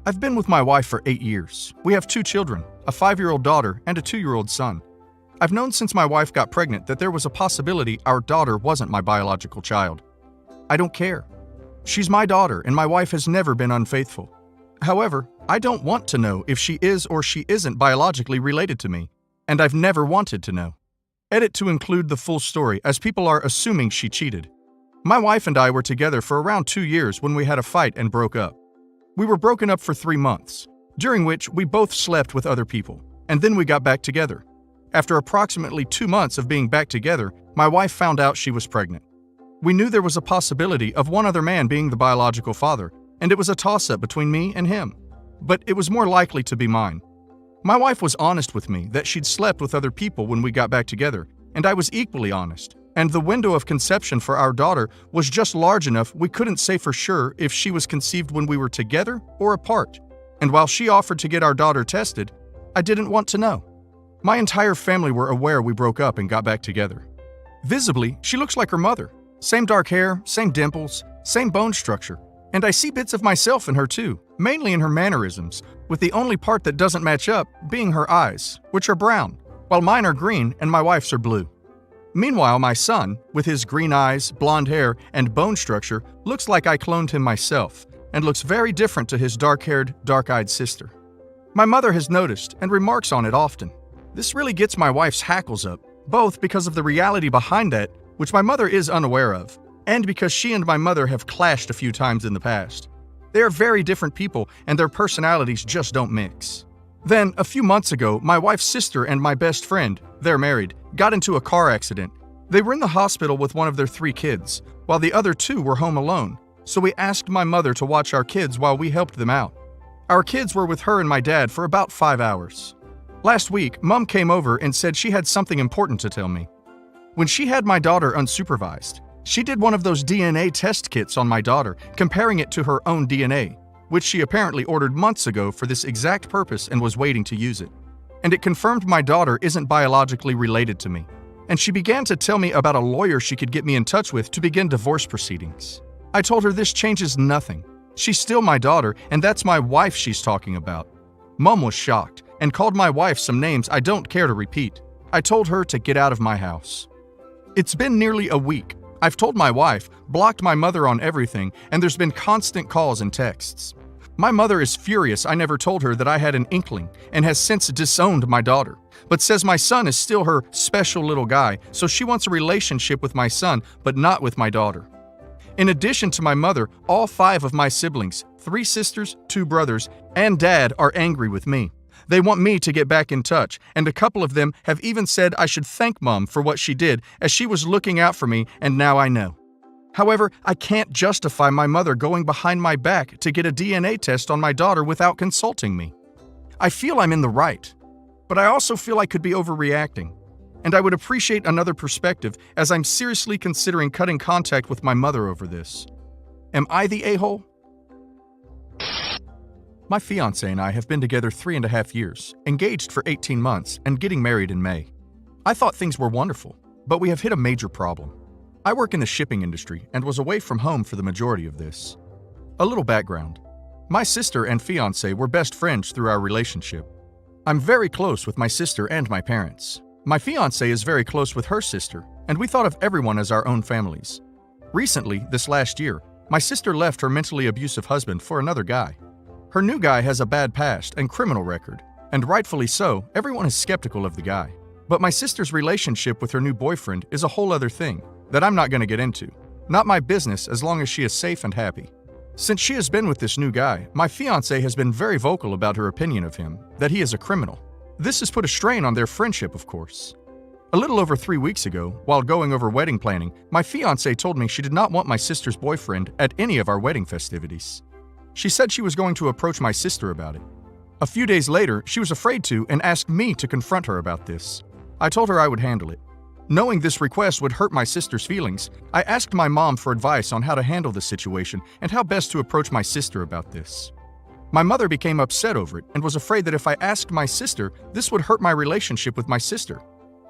I've been with my wife for 8 years. We have 2 children, a 5-year-old daughter and a 2-year-old son. I've known since my wife got pregnant that there was a possibility our daughter wasn't my biological child. I don't care. She's my daughter and my wife has never been unfaithful. However, I don't want to know if she is or she isn't biologically related to me, and I've never wanted to know. Edit to include the full story, as people are assuming she cheated. My wife and I were together for around 2 years when we had a fight and broke up. We were broken up for 3 months, during which we both slept with other people, and then we got back together. After approximately 2 months of being back together, my wife found out she was pregnant. We knew there was a possibility of one other man being the biological father, and it was a toss-up between me and him. But it was more likely to be mine. My wife was honest with me that she'd slept with other people when we got back together, and I was equally honest. And the window of conception for our daughter was just large enough we couldn't say for sure if she was conceived when we were together or apart. And while she offered to get our daughter tested, I didn't want to know. My entire family were aware we broke up and got back together. Visibly, she looks like her mother. Same dark hair, same dimples, same bone structure. And I see bits of myself in her too, mainly in her mannerisms, with the only part that doesn't match up being her eyes, which are brown, while mine are green and my wife's are blue. Meanwhile, my son, with his green eyes, blonde hair, and bone structure, looks like I cloned him myself, and looks very different to his dark-haired, dark-eyed sister. My mother has noticed and remarks on it often. This really gets my wife's hackles up, both because of the reality behind that, which my mother is unaware of, and because she and my mother have clashed a few times in the past. They are very different people, and their personalities just don't mix. Then, a few months ago, my wife's sister and my best friend, they're married, got into a car accident. They were in the hospital with one of their 3 kids, while the other 2 were home alone, so we asked my mother to watch our kids while we helped them out. Our kids were with her and my dad for about 5 hours. Last week, Mom came over and said she had something important to tell me. When she had my daughter unsupervised, she did one of those DNA test kits on my daughter, comparing it to her own DNA, which she apparently ordered months ago for this exact purpose and was waiting to use it. And it confirmed my daughter isn't biologically related to me. And she began to tell me about a lawyer she could get me in touch with to begin divorce proceedings. I told her this changes nothing. She's still my daughter, and that's my wife she's talking about. Mom was shocked and called my wife some names I don't care to repeat. I told her to get out of my house. It's been nearly a week. I've told my wife, blocked my mother on everything, and there's been constant calls and texts. My mother is furious I never told her that I had an inkling and has since disowned my daughter, but says my son is still her special little guy, so she wants a relationship with my son, but not with my daughter. In addition to my mother, all 5 of my siblings, 3 sisters, 2 brothers, and dad are angry with me. They want me to get back in touch, and a couple of them have even said I should thank Mom for what she did, as she was looking out for me, and now I know. However, I can't justify my mother going behind my back to get a DNA test on my daughter without consulting me. I feel I'm in the right, but I also feel I could be overreacting, and I would appreciate another perspective as I'm seriously considering cutting contact with my mother over this. Am I the a-hole? My fiancé and I have been together 3.5 years, engaged for 18 months, and getting married in May. I thought things were wonderful, but we have hit a major problem. I work in the shipping industry and was away from home for the majority of this. A little background. My sister and fiancé were best friends through our relationship. I'm very close with my sister and my parents. My fiancé is very close with her sister, and we thought of everyone as our own families. Recently, this last year, my sister left her mentally abusive husband for another guy. Her new guy has a bad past and criminal record, and rightfully so, everyone is skeptical of the guy. But my sister's relationship with her new boyfriend is a whole other thing that I'm not going to get into. Not my business as long as she is safe and happy. Since she has been with this new guy, my fiancé has been very vocal about her opinion of him, that he is a criminal. This has put a strain on their friendship, of course. A little over 3 weeks ago, while going over wedding planning, my fiancé told me she did not want my sister's boyfriend at any of our wedding festivities. She said she was going to approach my sister about it. A few days later, she was afraid to and asked me to confront her about this. I told her I would handle it. Knowing this request would hurt my sister's feelings, I asked my mom for advice on how to handle the situation and how best to approach my sister about this. My mother became upset over it and was afraid that if I asked my sister, this would hurt my relationship with my sister.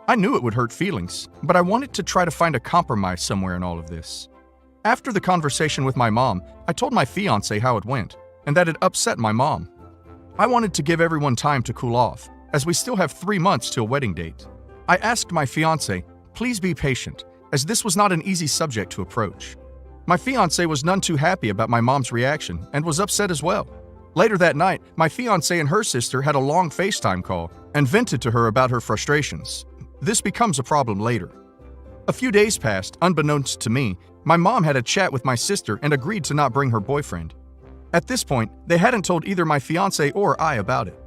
I knew it would hurt feelings, but I wanted to try to find a compromise somewhere in all of this. After the conversation with my mom, I told my fiancé how it went. and that it upset my mom. I wanted to give everyone time to cool off, as we still have 3 months till wedding date. I asked my fiancé, please be patient, as this was not an easy subject to approach. My fiancé was none too happy about my mom's reaction and was upset as well. Later that night, my fiancé and her sister had a long FaceTime call and vented to her about her frustrations. This becomes a problem later. A few days passed, unbeknownst to me. My mom had a chat with my sister and agreed to not bring her boyfriend. At this point, they hadn't told either my fiancé or I about it.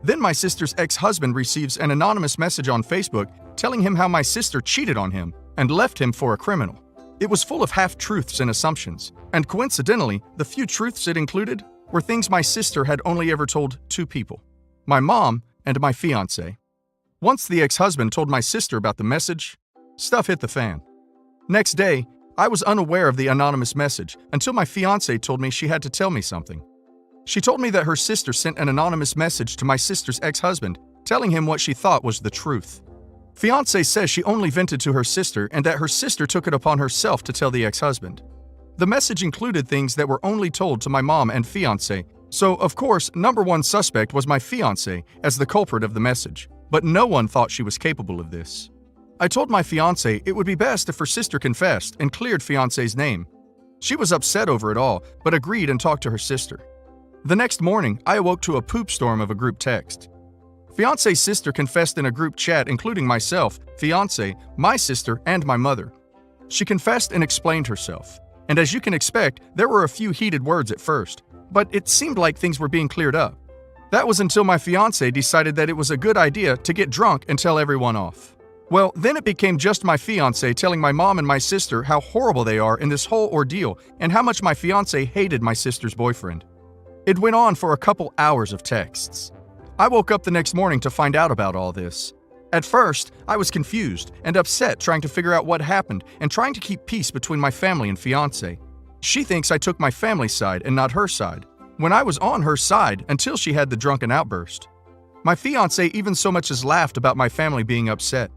Then my sister's ex-husband receives an anonymous message on Facebook telling him how my sister cheated on him and left him for a criminal. It was full of half-truths and assumptions, and coincidentally, the few truths it included were things my sister had only ever told 2 people, my mom and my fiancé. Once the ex-husband told my sister about the message, stuff hit the fan. Next day, I was unaware of the anonymous message until my fiancé told me she had to tell me something. She told me that her sister sent an anonymous message to my sister's ex-husband telling him what she thought was the truth. Fiancé says she only vented to her sister and that her sister took it upon herself to tell the ex-husband. The message included things that were only told to my mom and fiancé, so of course, number one suspect was my fiancé as the culprit of the message, but no one thought she was capable of this. I told my fiancé it would be best if her sister confessed and cleared fiancé's name. She was upset over it all, but agreed and talked to her sister. The next morning, I awoke to a poop storm of a group text. Fiancé's sister confessed in a group chat including myself, fiancé, my sister, and my mother. She confessed and explained herself. And as you can expect, there were a few heated words at first, but it seemed like things were being cleared up. That was until my fiancé decided that it was a good idea to get drunk and tell everyone off. Well, then it became just my fiancé telling my mom and my sister how horrible they are in this whole ordeal and how much my fiancé hated my sister's boyfriend. It went on for a couple hours of texts. I woke up the next morning to find out about all this. At first, I was confused and upset trying to figure out what happened and trying to keep peace between my family and fiancé. She thinks I took my family's side and not her side, when I was on her side until she had the drunken outburst. My fiancé even so much as laughed about my family being upset.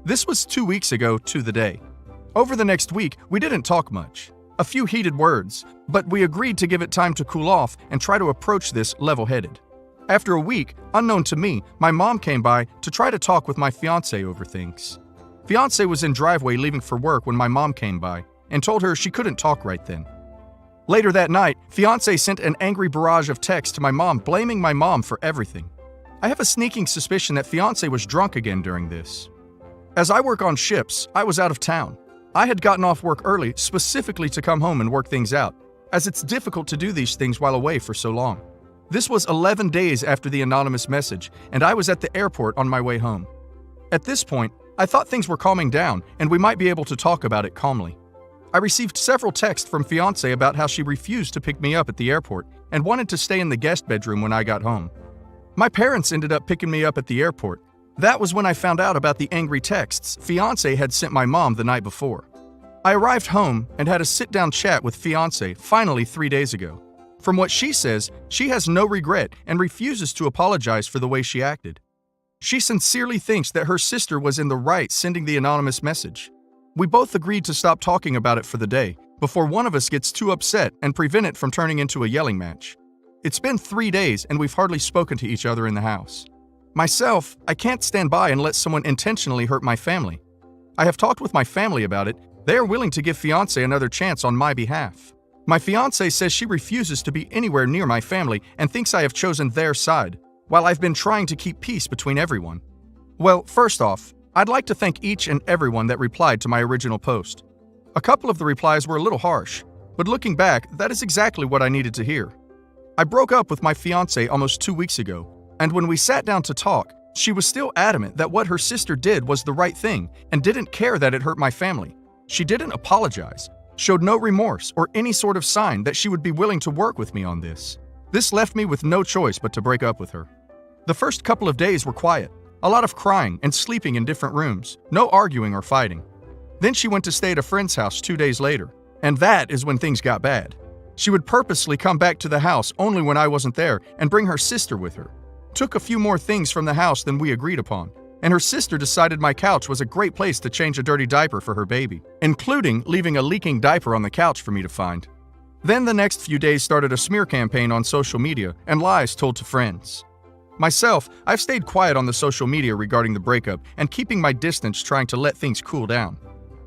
This was 2 weeks ago to the day. Over the next week, we didn't talk much. A few heated words, but we agreed to give it time to cool off and try to approach this level-headed. After a week, unknown to me, my mom came by to try to talk with my fiancé over things. Fiancé was in driveway leaving for work when my mom came by and told her she couldn't talk right then. Later that night, fiancé sent an angry barrage of texts to my mom blaming my mom for everything. I have a sneaking suspicion that fiancé was drunk again during this. As I work on ships, I was out of town. I had gotten off work early specifically to come home and work things out, as it's difficult to do these things while away for so long. This was 11 days after the anonymous message, and I was at the airport on my way home. At this point, I thought things were calming down and we might be able to talk about it calmly. I received several texts from fiancé about how she refused to pick me up at the airport and wanted to stay in the guest bedroom when I got home. My parents ended up picking me up at the airport. That was when I found out about the angry texts fiancé had sent my mom the night before. I arrived home and had a sit-down chat with fiancé finally 3 days ago. From what she says, she has no regret and refuses to apologize for the way she acted. She sincerely thinks that her sister was in the right sending the anonymous message. We both agreed to stop talking about it for the day, before one of us gets too upset and prevent it from turning into a yelling match. It's been 3 days and we've hardly spoken to each other in the house. Myself, I can't stand by and let someone intentionally hurt my family. I have talked with my family about it. They are willing to give fiancé another chance on my behalf. My fiancé says she refuses to be anywhere near my family and thinks I have chosen their side, while I've been trying to keep peace between everyone. Well, first off, I'd like to thank each and everyone that replied to my original post. A couple of the replies were a little harsh, but looking back, that is exactly what I needed to hear. I broke up with my fiancé almost 2 weeks ago, and when we sat down to talk, she was still adamant that what her sister did was the right thing and didn't care that it hurt my family. She didn't apologize, showed no remorse or any sort of sign that she would be willing to work with me on this. This left me with no choice but to break up with her. The first couple of days were quiet, a lot of crying and sleeping in different rooms, no arguing or fighting. Then she went to stay at a friend's house 2 days later, and that is when things got bad. She would purposely come back to the house only when I wasn't there and bring her sister with her. Took a few more things from the house than we agreed upon, and her sister decided my couch was a great place to change a dirty diaper for her baby, including leaving a leaking diaper on the couch for me to find. Then the next few days started a smear campaign on social media and lies told to friends. Myself, I've stayed quiet on the social media regarding the breakup and keeping my distance, trying to let things cool down.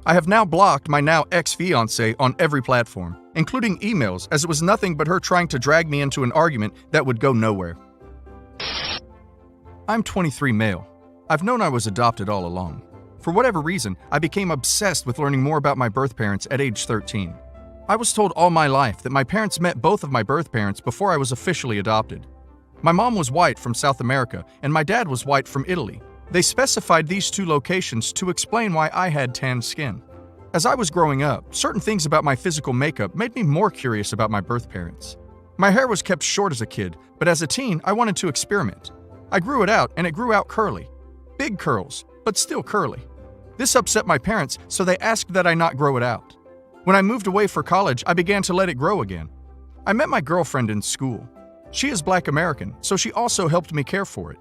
I have now blocked my now ex-fiancée on every platform, including emails, as it was nothing but her trying to drag me into an argument that would go nowhere. I'm 23 male. I've known I was adopted all along. For whatever reason, I became obsessed with learning more about my birth parents at age 13. I was told all my life that my parents met both of my birth parents before I was officially adopted. My mom was white from South America, and my dad was white from Italy. They specified these two locations to explain why I had tanned skin. As I was growing up, certain things about my physical makeup made me more curious about my birth parents. My hair was kept short as a kid, but as a teen, I wanted to experiment. I grew it out, and it grew out curly. Big curls, but still curly. This upset my parents, so they asked that I not grow it out. When I moved away for college, I began to let it grow again. I met my girlfriend in school. She is Black American, so she also helped me care for it.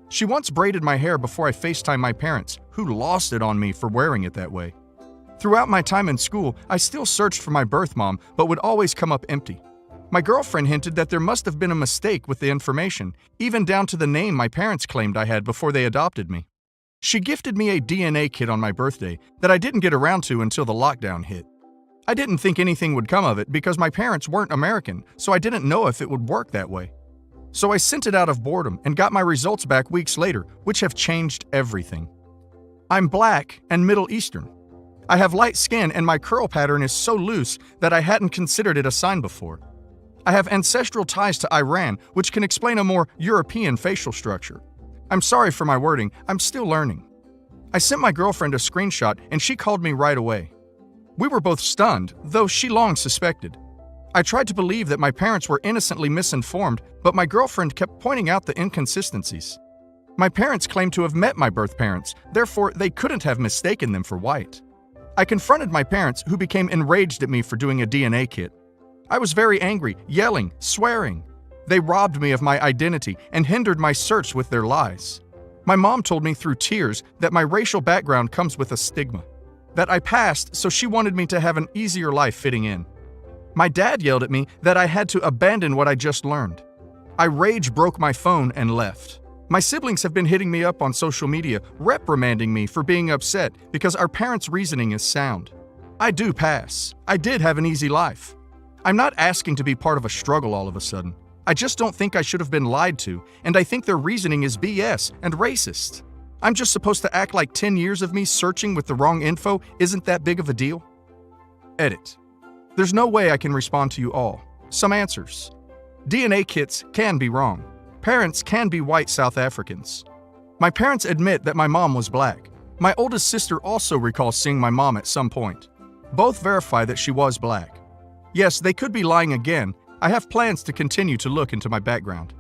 She once braided my hair before I FaceTimed my parents, who lost it on me for wearing it that way. Throughout my time in school, I still searched for my birth mom, but would always come up empty. My girlfriend hinted that there must have been a mistake with the information, even down to the name my parents claimed I had before they adopted me. She gifted me a DNA kit on my birthday that I didn't get around to until the lockdown hit. I didn't think anything would come of it because my parents weren't American, so I didn't know if it would work that way. So I sent it out of boredom and got my results back weeks later, which have changed everything. I'm Black and Middle Eastern. I have light skin and my curl pattern is so loose that I hadn't considered it a sign before. I have ancestral ties to Iran, which can explain a more European facial structure. I'm sorry for my wording, I'm still learning. I sent my girlfriend a screenshot and she called me right away. We were both stunned, though she long suspected. I tried to believe that my parents were innocently misinformed, but my girlfriend kept pointing out the inconsistencies. My parents claimed to have met my birth parents, therefore they couldn't have mistaken them for white. I confronted my parents, who became enraged at me for doing a DNA kit. I was very angry, yelling, swearing. They robbed me of my identity and hindered my search with their lies. My mom told me through tears that my racial background comes with a stigma, that I passed, so she wanted me to have an easier life fitting in. My dad yelled at me that I had to abandon what I just learned. I rage broke my phone and left. My siblings have been hitting me up on social media, reprimanding me for being upset because our parents' reasoning is sound. I do pass. I did have an easy life. I'm not asking to be part of a struggle all of a sudden. I just don't think I should have been lied to, and I think their reasoning is BS and racist. I'm just supposed to act like 10 years of me searching with the wrong info isn't that big of a deal? Edit. There's no way I can respond to you all. Some answers. DNA kits can be wrong. Parents can be white South Africans. My parents admit that my mom was Black. My oldest sister also recalls seeing my mom at some point. Both verify that she was Black. Yes, they could be lying again. I have plans to continue to look into my background.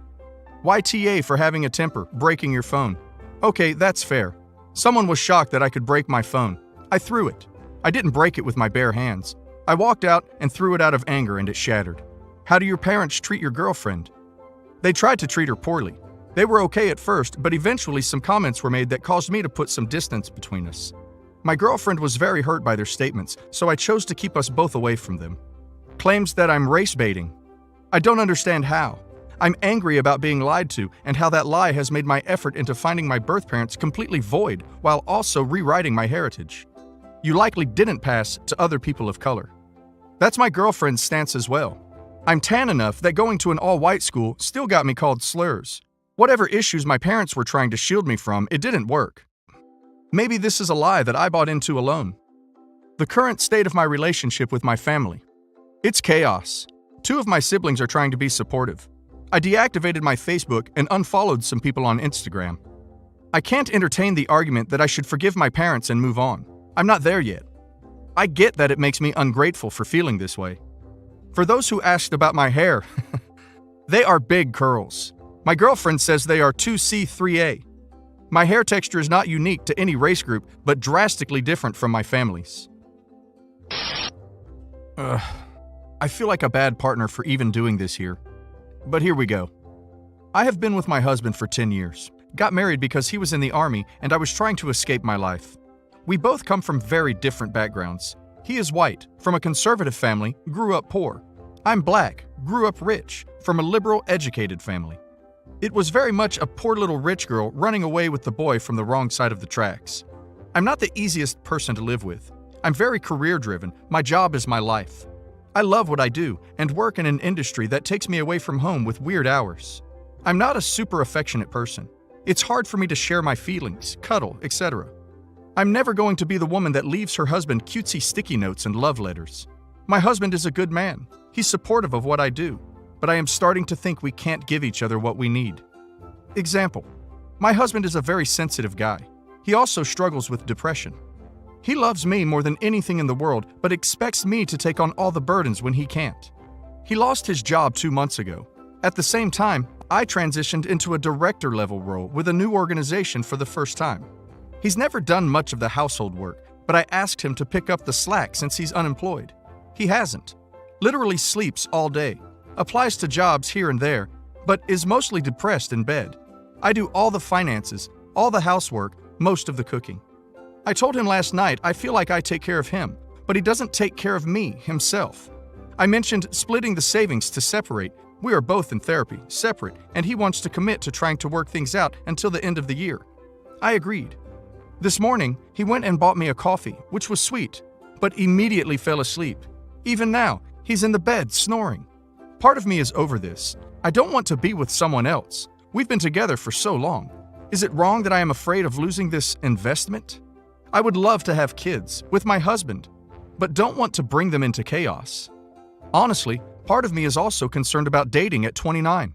YTA for having a temper, breaking your phone. Okay, that's fair. Someone was shocked that I could break my phone. I threw it. I didn't break it with my bare hands. I walked out and threw it out of anger and it shattered. How do your parents treat your girlfriend? They tried to treat her poorly. They were okay at first, but eventually some comments were made that caused me to put some distance between us. My girlfriend was very hurt by their statements, so I chose to keep us both away from them. Claims that I'm race baiting. I don't understand how. I'm angry about being lied to and how that lie has made my effort into finding my birth parents completely void while also rewriting my heritage. You likely didn't pass to other people of color. That's my girlfriend's stance as well. I'm tan enough that going to an all-white school still got me called slurs. Whatever issues my parents were trying to shield me from, it didn't work. Maybe this is a lie that I bought into alone. The current state of my relationship with my family. It's chaos. 2 of my siblings are trying to be supportive. I deactivated my Facebook and unfollowed some people on Instagram. I can't entertain the argument that I should forgive my parents and move on. I'm not there yet. I get that it makes me ungrateful for feeling this way. For those who asked about my hair, they are big curls. My girlfriend says they are 2C3A. My hair texture is not unique to any race group, but drastically different from my family's. I feel like a bad partner for even doing this here. But here we go. I have been with my husband for 10 years. Got married because he was in the army and I was trying to escape my life. We both come from very different backgrounds. He is white, from a conservative family, grew up poor. I'm black, grew up rich, from a liberal, educated family. It was very much a poor little rich girl running away with the boy from the wrong side of the tracks. I'm not the easiest person to live with. I'm very career-driven. My job is my life. I love what I do and work in an industry that takes me away from home with weird hours. I'm not a super affectionate person. It's hard for me to share my feelings, cuddle, etc. I'm never going to be the woman that leaves her husband cutesy sticky notes and love letters. My husband is a good man. He's supportive of what I do, but I am starting to think we can't give each other what we need. Example: my husband is a very sensitive guy. He also struggles with depression. He loves me more than anything in the world, but expects me to take on all the burdens when he can't. He lost his job 2 months ago. At the same time, I transitioned into a director-level role with a new organization for the first time. He's never done much of the household work, but I asked him to pick up the slack since he's unemployed. He hasn't. Literally sleeps all day, applies to jobs here and there, but is mostly depressed in bed. I do all the finances, all the housework, most of the cooking. I told him last night I feel like I take care of him, but he doesn't take care of me himself. I mentioned splitting the savings to separate. We are both in therapy, separate, and he wants to commit to trying to work things out until the end of the year. I agreed. This morning, he went and bought me a coffee, which was sweet, but immediately fell asleep. Even now, he's in the bed snoring. Part of me is over this. I don't want to be with someone else. We've been together for so long. Is it wrong that I am afraid of losing this investment? I would love to have kids with my husband, but don't want to bring them into chaos. Honestly, part of me is also concerned about dating at 29.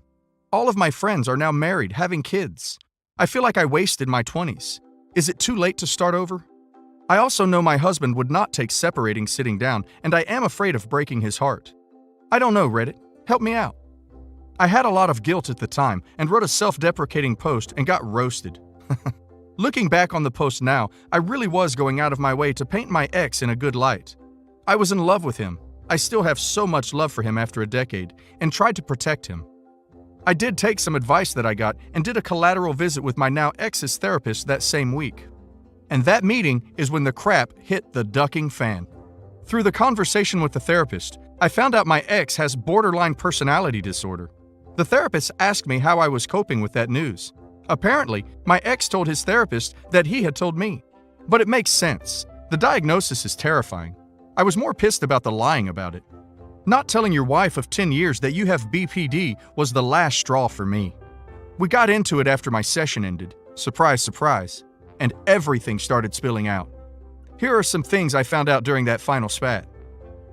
All of my friends are now married, having kids. I feel like I wasted my 20s. Is it too late to start over? I also know my husband would not take separating sitting down, and I am afraid of breaking his heart. I don't know, Reddit. Help me out. I had a lot of guilt at the time and wrote a self-deprecating post and got roasted. Looking back on the post now, I really was going out of my way to paint my ex in a good light. I was in love with him. I still have so much love for him after a decade and tried to protect him. I did take some advice that I got and did a collateral visit with my now ex's therapist that same week. And that meeting is when the crap hit the ducking fan. Through the conversation with the therapist, I found out my ex has borderline personality disorder. The therapist asked me how I was coping with that news. Apparently, my ex told his therapist that he had told me. But it makes sense. The diagnosis is terrifying. I was more pissed about the lying about it. Not telling your wife of 10 years that you have BPD was the last straw for me. We got into it after my session ended. Surprise, surprise. And everything started spilling out. Here are some things I found out during that final spat.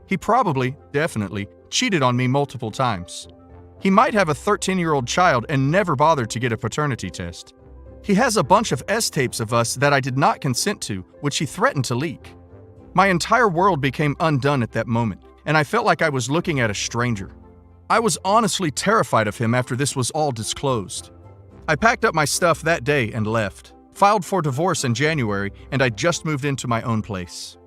He probably, definitely, cheated on me multiple times. He might have a 13-year-old child and never bothered to get a paternity test. He has a bunch of S-tapes of us that I did not consent to, which he threatened to leak. My entire world became undone at that moment, and I felt like I was looking at a stranger. I was honestly terrified of him after this was all disclosed. I packed up my stuff that day and left, filed for divorce in January, and I just moved into my own place.